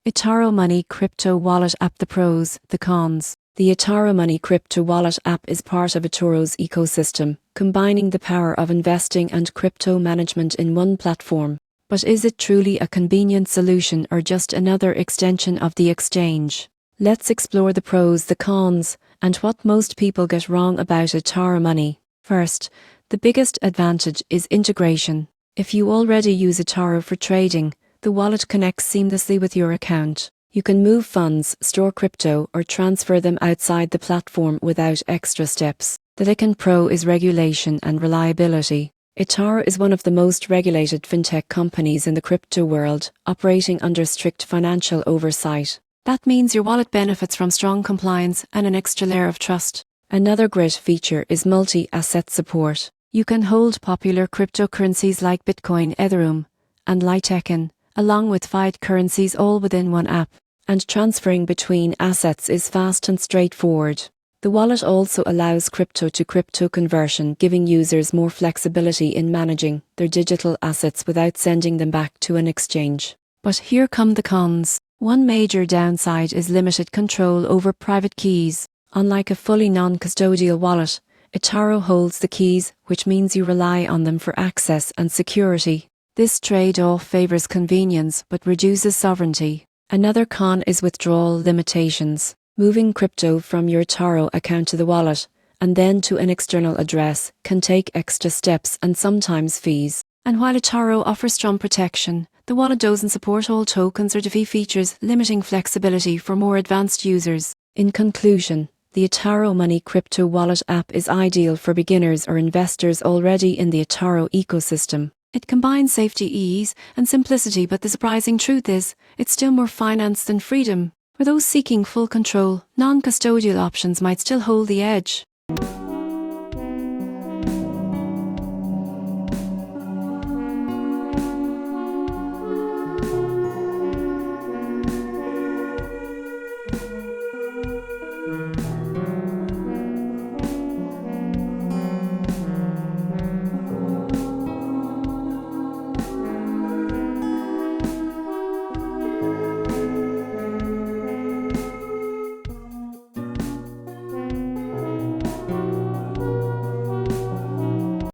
eToro Money Crypto Wallet App. The pros, the cons. The eToro Money Crypto Wallet app is part of eToro's ecosystem, combining the power of investing and crypto management in one platform. But is it truly a convenient solution or just another extension of the exchange? Let's explore the pros, the cons, and what most people get wrong about eToro Money. First, the biggest advantage is integration. If you already use eToro for trading, the wallet connects seamlessly with your account. You can move funds, store crypto, or transfer them outside the platform without extra steps. The second pro is regulation and reliability. eToro is one of the most regulated fintech companies in the crypto world, operating under strict financial oversight. That means your wallet benefits from strong compliance and an extra layer of trust. Another great feature is multi-asset support. You can hold popular cryptocurrencies like Bitcoin, Ethereum, and Litecoin, along with fiat currencies all within one app, and transferring between assets is fast and straightforward. The wallet also allows crypto-to-crypto conversion, giving users more flexibility in managing their digital assets without sending them back to an exchange. But here come the cons. One major downside is limited control over private keys. Unlike a fully non-custodial wallet, eToro holds the keys, which means you rely on them for access and security. This trade-off favors convenience but reduces sovereignty. Another con is withdrawal limitations. Moving crypto from your eToro account to the wallet and then to an external address can take extra steps and sometimes fees. And while eToro offers strong protection, the wallet doesn't support all tokens or DeFi features, limiting flexibility for more advanced users. In conclusion, the eToro Money Crypto Wallet app is ideal for beginners or investors already in the eToro ecosystem. It combines safety, ease, and simplicity, but the surprising truth is, it's still more finance than freedom. For those seeking full control, non-custodial options might still hold the edge.